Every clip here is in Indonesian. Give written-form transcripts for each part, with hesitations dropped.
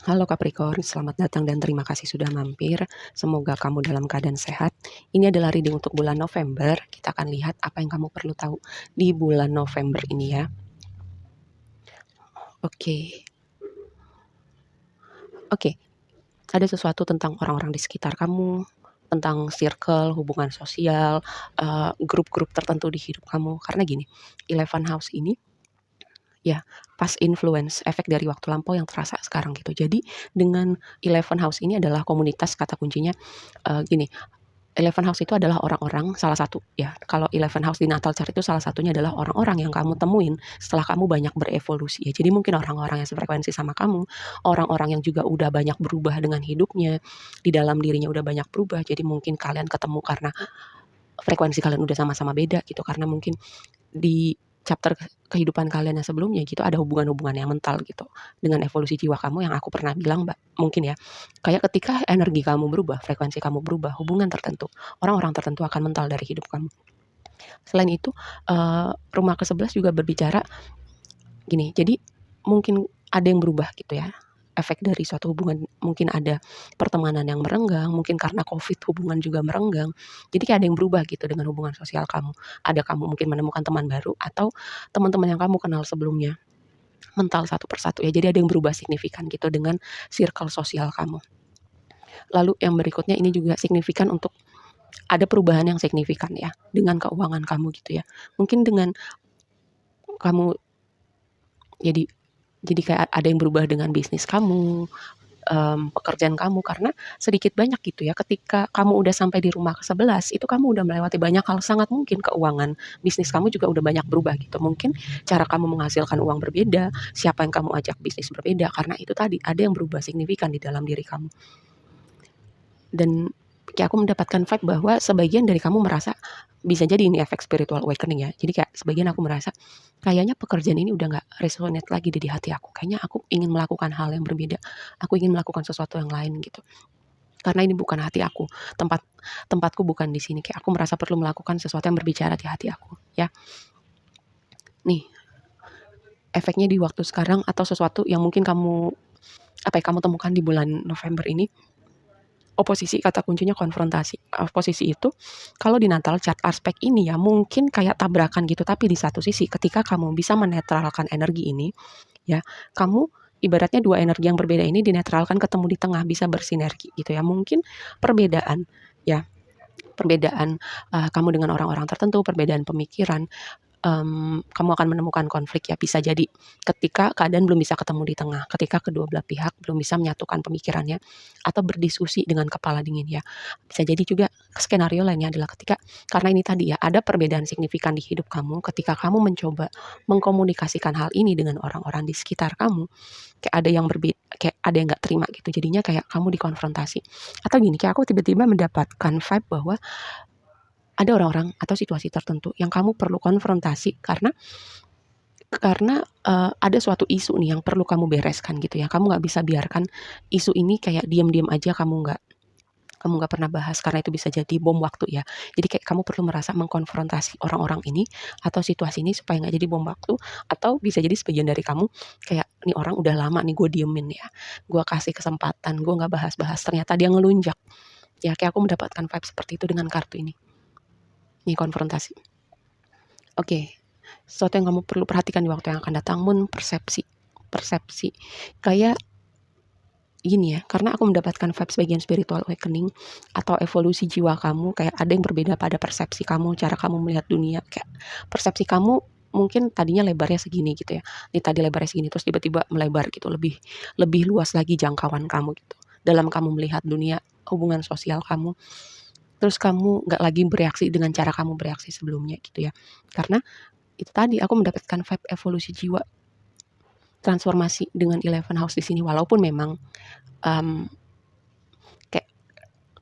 Halo Capricorn, selamat datang dan terima kasih sudah mampir. Semoga kamu dalam keadaan sehat. Ini adalah reading untuk bulan November. Kita akan lihat apa yang kamu perlu tahu di bulan November ini ya. Oke, oke. Ada sesuatu tentang orang-orang di sekitar kamu, tentang circle, hubungan sosial, grup-grup tertentu di hidup kamu. Karena gini, 11 house ini ya past influence, efek dari waktu lampau yang terasa sekarang gitu. Jadi dengan 11 house ini adalah komunitas, kata kuncinya gini, 11 house itu adalah orang-orang, salah satu ya, kalau 11 house di natal chart itu salah satunya adalah orang-orang yang kamu temuin setelah kamu banyak berevolusi ya. Jadi mungkin orang-orang yang sefrekuensi sama kamu, orang-orang yang juga udah banyak berubah dengan hidupnya, di dalam dirinya udah banyak berubah. Jadi mungkin kalian ketemu karena frekuensi kalian udah sama-sama beda gitu, karena mungkin di chapter kehidupan kalian yang sebelumnya gitu ada hubungan-hubungan yang mental gitu dengan evolusi jiwa kamu yang aku pernah bilang Mbak, mungkin ya. Kayak ketika energi kamu berubah, frekuensi kamu berubah, hubungan tertentu, orang-orang tertentu akan mental dari hidup kamu. Selain itu, rumah ke-11 juga berbicara gini, jadi mungkin ada yang berubah gitu ya, efek dari suatu hubungan, mungkin ada pertemanan yang merenggang, mungkin karena Covid hubungan juga merenggang. Jadi kayak ada yang berubah gitu dengan hubungan sosial kamu. Ada kamu mungkin menemukan teman baru atau teman-teman yang kamu kenal sebelumnya, mental satu persatu ya. Jadi ada yang berubah signifikan gitu dengan circle sosial kamu. Lalu yang berikutnya ini juga signifikan untuk ada perubahan yang signifikan ya dengan keuangan kamu gitu ya. Mungkin dengan kamu jadi jadi kayak ada yang berubah dengan bisnis kamu, pekerjaan kamu, karena sedikit banyak gitu ya ketika kamu udah sampai di rumah ke-11 itu kamu udah melewati banyak hal, sangat mungkin keuangan bisnis kamu juga udah banyak berubah gitu. Mungkin cara kamu menghasilkan uang berbeda, siapa yang kamu ajak bisnis berbeda, karena itu tadi ada yang berubah signifikan di dalam diri kamu. Dan kayak aku mendapatkan vibe bahwa sebagian dari kamu merasa bisa jadi ini efek spiritual awakening ya. Jadi kayak sebagian aku merasa kayaknya pekerjaan ini udah nggak resonate lagi di hati aku. Kayaknya aku ingin melakukan hal yang berbeda. Aku ingin melakukan sesuatu yang lain gitu. Karena ini bukan hati aku. Tempatku bukan di sini. Kayak aku merasa perlu melakukan sesuatu yang berbicara di hati aku, ya. Nih, efeknya di waktu sekarang atau sesuatu yang mungkin kamu apa ya, kamu temukan di bulan November ini. Oposisi, kata kuncinya konfrontasi. Oposisi itu kalau di natal chart aspek ini ya mungkin kayak tabrakan gitu, tapi di satu sisi ketika kamu bisa menetralkan energi ini, ya, kamu ibaratnya dua energi yang berbeda ini dinetralkan, ketemu di tengah, bisa bersinergi gitu ya. Mungkin perbedaan ya, perbedaan, kamu dengan orang-orang tertentu, perbedaan pemikiran, kamu akan menemukan konflik ya, bisa jadi ketika keadaan belum bisa ketemu di tengah, ketika kedua belah pihak belum bisa menyatukan pemikirannya atau berdiskusi dengan kepala dingin ya. Bisa jadi juga skenario lainnya adalah ketika karena ini tadi ya, ada perbedaan signifikan di hidup kamu, ketika kamu mencoba mengkomunikasikan hal ini dengan orang-orang di sekitar kamu, kayak ada yang kayak ada yang nggak terima gitu, jadinya kayak kamu dikonfrontasi. Atau gini, kayak aku tiba-tiba mendapatkan vibe bahwa ada orang-orang atau situasi tertentu yang kamu perlu konfrontasi karena ada suatu isu nih yang perlu kamu bereskan gitu ya. Kamu nggak bisa biarkan isu ini kayak diam-diam aja, kamu nggak pernah bahas, karena itu bisa jadi bom waktu ya. Jadi kayak kamu perlu merasa mengkonfrontasi orang-orang ini atau situasi ini supaya nggak jadi bom waktu, atau bisa jadi sebagian dari kamu kayak, "Nih orang udah lama nih gue diemin ya, gue kasih kesempatan, gue nggak bahas-bahas, ternyata dia ngelunjak." Ya kayak aku mendapatkan vibe seperti itu dengan kartu ini. Nih konfrontasi. Oke, sesuatu yang kamu perlu perhatikan di waktu yang akan datang, persepsi. Persepsi. Kayak gini ya, karena aku mendapatkan vibes bagian spiritual awakening atau evolusi jiwa kamu, kayak ada yang berbeda pada persepsi kamu, cara kamu melihat dunia. Kayak persepsi kamu mungkin tadinya lebarnya segini gitu ya. Nih tadi lebarnya segini terus tiba-tiba melebar gitu, lebih lebih luas lagi jangkauan kamu gitu. Dalam kamu melihat dunia, hubungan sosial kamu. Terus kamu nggak lagi bereaksi dengan cara kamu bereaksi sebelumnya gitu ya. Karena itu tadi aku mendapatkan vibe evolusi jiwa, transformasi dengan 11 house di sini, walaupun memang kayak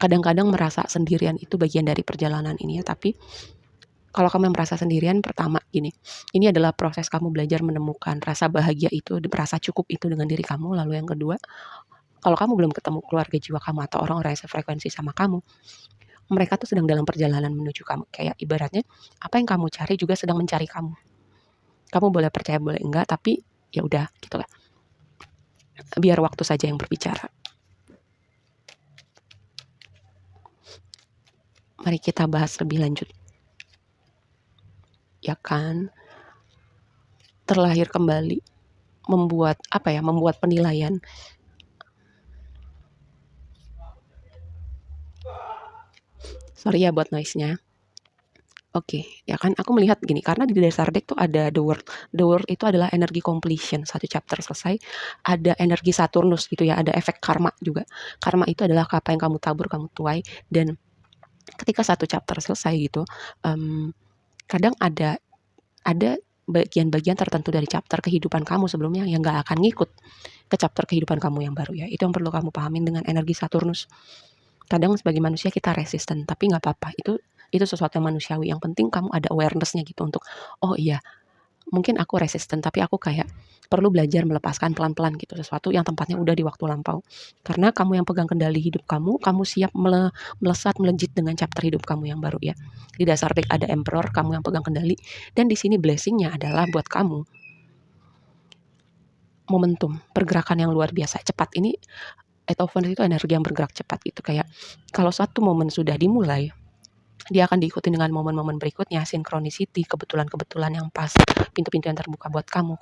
kadang-kadang merasa sendirian itu bagian dari perjalanan ini ya. Tapi kalau kamu yang merasa sendirian, pertama gini, ini adalah proses kamu belajar menemukan rasa bahagia itu, rasa cukup itu dengan diri kamu. Lalu yang kedua, kalau kamu belum ketemu keluarga jiwa kamu atau orang-orang yang sefrekuensi sama kamu, mereka tuh sedang dalam perjalanan menuju kamu. Kayak ibaratnya apa yang kamu cari juga sedang mencari kamu. Kamu boleh percaya boleh enggak, tapi ya udah gitu lah. biar waktu saja yang berbicara. Mari kita bahas lebih lanjut. Ya kan, terlahir kembali, membuat penilaian. Sorry ya buat noise-nya. Oke, ya kan aku melihat gini, karena di dasar deck tuh ada the world. The world itu adalah energi completion, satu chapter selesai, ada energi Saturnus gitu ya, ada efek karma juga. Karma itu adalah apa yang kamu tabur, kamu tuai, dan ketika satu chapter selesai gitu, kadang ada bagian-bagian tertentu dari chapter kehidupan kamu sebelumnya yang gak akan ngikut ke chapter kehidupan kamu yang baru ya. Itu yang perlu kamu pahamin dengan energi Saturnus. Kadang sebagai manusia kita resisten, tapi nggak apa-apa. Itu sesuatu yang manusiawi. Yang penting kamu ada awareness-nya gitu untuk, oh iya, mungkin aku resisten, tapi aku kayak perlu belajar melepaskan pelan-pelan gitu sesuatu yang tempatnya udah di waktu lampau. Karena kamu yang pegang kendali hidup kamu siap melesat melejit dengan chapter hidup kamu yang baru ya. Di dasar deck ada Emperor, kamu yang pegang kendali, dan di sini blessing-nya adalah buat kamu momentum, pergerakan yang luar biasa, cepat. Ini Eight of Wands itu energi yang bergerak cepat gitu, kayak kalau satu momen sudah dimulai, dia akan diikuti dengan momen-momen berikutnya, synchronicity, kebetulan-kebetulan yang pas, pintu-pintu yang terbuka buat kamu,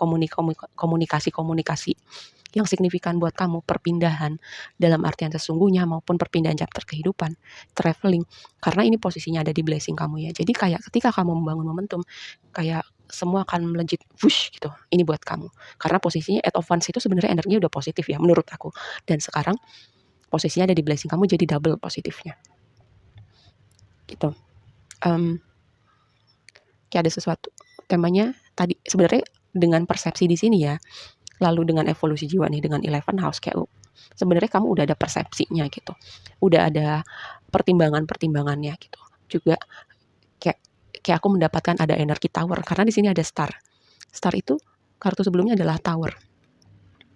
komunikasi-komunikasi yang signifikan buat kamu, perpindahan dalam artian sesungguhnya maupun perpindahan chapter kehidupan, traveling, karena ini posisinya ada di blessing kamu ya. Jadi kayak ketika kamu membangun momentum, kayak semua akan melejit, wush gitu, ini buat kamu. Karena posisinya Eight of Wands itu sebenarnya energinya udah positif ya menurut aku. Dan sekarang posisinya ada di blessing kamu, jadi double positifnya. Gitu. Kayak ada sesuatu. Temanya tadi sebenarnya dengan persepsi di sini ya, lalu dengan evolusi jiwa nih, dengan 11 house, kayak sebenarnya kamu udah ada persepsinya gitu. Udah ada pertimbangan-pertimbangannya gitu. Juga kayak aku mendapatkan ada energi tower karena di sini ada star. Star itu kartu sebelumnya adalah tower.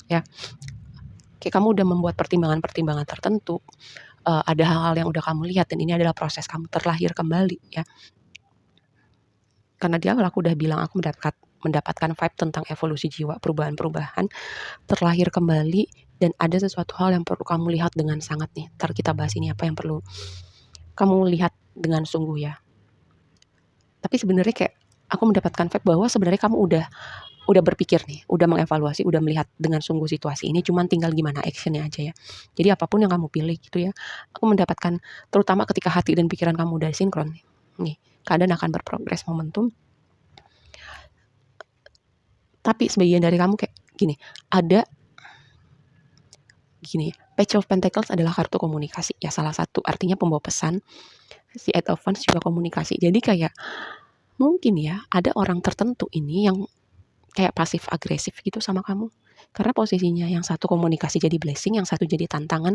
Ya. Kayak kamu udah membuat pertimbangan-pertimbangan tertentu. Ada hal-hal yang udah kamu lihat dan ini adalah proses kamu terlahir kembali ya. Karena di awal aku udah bilang aku mendapatkan vibe tentang evolusi jiwa, perubahan-perubahan, terlahir kembali, dan ada sesuatu hal yang perlu kamu lihat dengan sangat nih. Ntar kita bahas ini apa yang perlu kamu lihat dengan sungguh ya. Tapi sebenarnya kayak aku mendapatkan vibe bahwa sebenarnya kamu udah berpikir nih, udah mengevaluasi, udah melihat dengan sungguh situasi ini, cuman tinggal gimana actionnya aja ya. Jadi apapun yang kamu pilih gitu ya, aku mendapatkan, terutama ketika hati dan pikiran kamu udah sinkron nih, keadaan akan berprogres momentum. Tapi sebagian dari kamu kayak gini, Page of Pentacles adalah kartu komunikasi ya, salah satu artinya pembawa pesan. Si Eight of Wands juga komunikasi. Jadi kayak mungkin ya ada orang tertentu ini yang kayak pasif agresif gitu sama kamu. Karena posisinya yang satu komunikasi jadi blessing, yang satu jadi tantangan.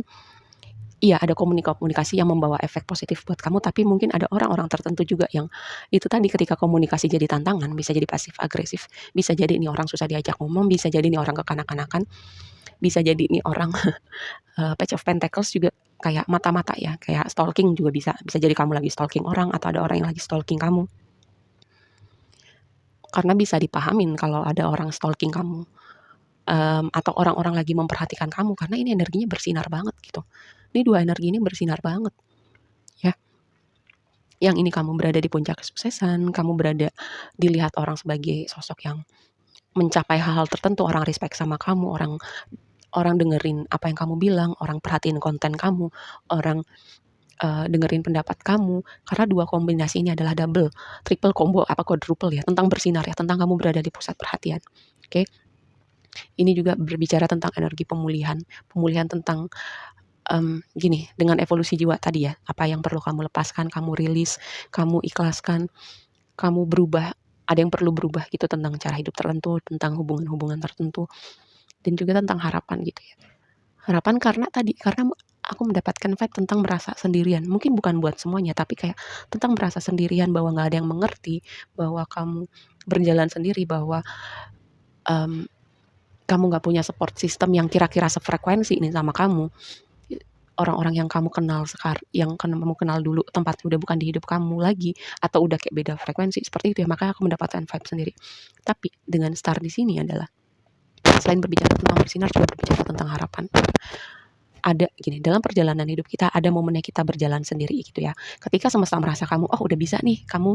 Iya, ada komunikasi yang membawa efek positif buat kamu, tapi mungkin ada orang-orang tertentu juga yang itu tadi, ketika komunikasi jadi tantangan, bisa jadi pasif agresif, bisa jadi ini orang susah diajak ngomong, bisa jadi ini orang kekanak-kanakan, bisa jadi ini orang Page of Pentacles juga kayak mata-mata ya, kayak stalking juga bisa jadi kamu lagi stalking orang atau ada orang yang lagi stalking kamu. Karena bisa dipahamin kalau ada orang stalking kamu, atau orang-orang lagi memperhatikan kamu, karena ini energinya bersinar banget gitu. Ini dua energi ini bersinar banget ya. Yang ini kamu berada di puncak kesuksesan, kamu berada dilihat orang sebagai sosok yang mencapai hal-hal tertentu, orang respect sama kamu, orang dengerin apa yang kamu bilang, orang perhatiin konten kamu, orang dengerin pendapat kamu, karena dua kombinasi ini adalah double, triple combo, quadruple ya, tentang bersinar ya, tentang kamu berada di pusat perhatian. Oke. Ini juga berbicara tentang energi pemulihan tentang gini, dengan evolusi jiwa tadi ya, apa yang perlu kamu lepaskan, kamu rilis, kamu ikhlaskan, kamu berubah, ada yang perlu berubah gitu tentang cara hidup tertentu, tentang hubungan-hubungan tertentu, dan juga tentang harapan gitu ya. Harapan karena aku mendapatkan vibe tentang merasa sendirian. Mungkin bukan buat semuanya, tapi kayak tentang merasa sendirian, bahwa gak ada yang mengerti, bahwa kamu berjalan sendiri, bahwa kamu gak punya support system yang kira-kira sefrekuensi ini sama kamu. Orang-orang yang kamu kenal sekarang, yang kamu kenal dulu, tempatnya udah bukan di hidup kamu lagi, atau udah kayak beda frekuensi, seperti itu ya. Makanya aku mendapatkan vibe sendiri. Tapi dengan star di sini adalah Selain berbicara tentang bersinar, juga berbicara tentang harapan. Ada gini, dalam perjalanan hidup kita ada momennya kita berjalan sendiri gitu ya. Ketika semesta merasa kamu, oh udah bisa nih kamu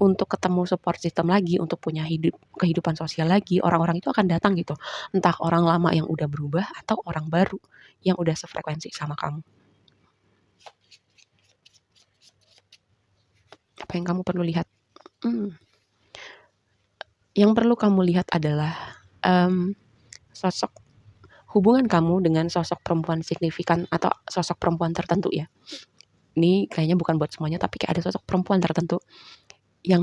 untuk ketemu support system lagi, untuk punya kehidupan sosial lagi, orang-orang itu akan datang gitu. Entah orang lama yang udah berubah atau orang baru yang udah sefrekuensi sama kamu. Apa yang kamu perlu lihat? Yang perlu kamu lihat adalah sosok hubungan kamu dengan sosok perempuan signifikan atau sosok perempuan tertentu ya. Ini kayaknya bukan buat semuanya, tapi kayak ada sosok perempuan tertentu yang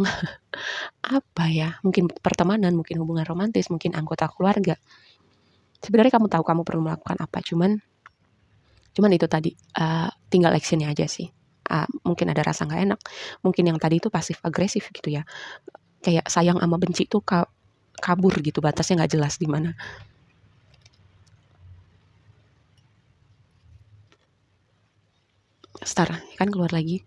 apa ya, mungkin pertemanan, mungkin hubungan romantis, mungkin anggota keluarga. Sebenarnya kamu tahu kamu perlu melakukan apa, cuman itu tadi, tinggal actionnya aja sih. Mungkin ada rasa nggak enak, mungkin yang tadi itu pasif agresif gitu ya. Kayak sayang sama benci tuh kabur gitu, batasnya nggak jelas di mana. Star, kan keluar lagi.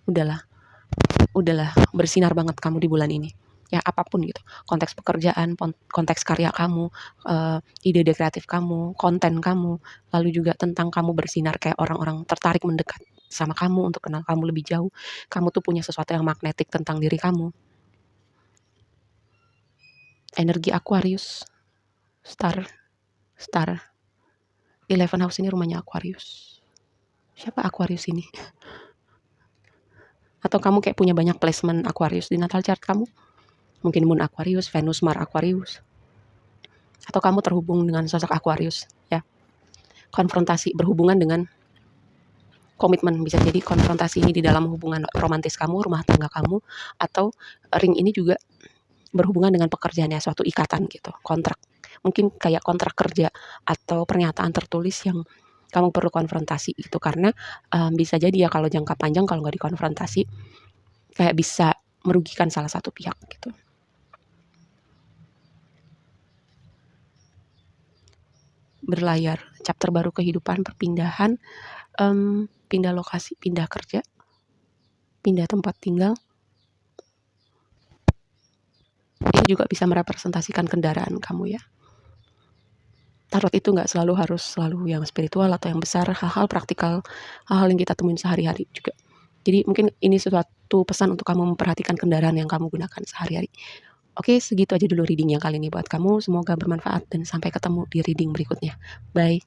Udahlah, bersinar banget kamu di bulan ini. Ya apapun gitu, konteks pekerjaan, konteks karya kamu, ide-ide kreatif kamu, konten kamu, lalu juga tentang kamu bersinar kayak orang-orang tertarik mendekat sama kamu untuk kenal kamu lebih jauh. Kamu tuh punya sesuatu yang magnetik tentang diri kamu. Energi Aquarius, Star. 11 house ini rumahnya Aquarius. Siapa Aquarius ini? Atau kamu kayak punya banyak placement Aquarius di natal chart kamu? Mungkin Moon Aquarius, Venus, Mars Aquarius. Atau kamu terhubung dengan sosok Aquarius ya. Konfrontasi berhubungan dengan komitmen, bisa jadi konfrontasi ini di dalam hubungan romantis kamu, rumah tangga kamu, atau ring ini juga berhubungan dengan pekerjaannya, suatu ikatan gitu, kontrak. Mungkin kayak kontrak kerja atau pernyataan tertulis yang kamu perlu konfrontasi gitu, karena bisa jadi ya kalau jangka panjang kalau nggak dikonfrontasi kayak bisa merugikan salah satu pihak gitu. Berlayar, chapter baru kehidupan, perpindahan, pindah lokasi, pindah kerja, pindah tempat tinggal. Ini juga bisa merepresentasikan kendaraan kamu ya. Tarot itu nggak harus selalu yang spiritual atau yang besar, hal-hal praktikal, hal-hal yang kita temuin sehari-hari juga. Jadi mungkin ini suatu pesan untuk kamu memperhatikan kendaraan yang kamu gunakan sehari-hari. Oke, segitu aja dulu readingnya kali ini buat kamu. Semoga bermanfaat dan sampai ketemu di reading berikutnya. Bye.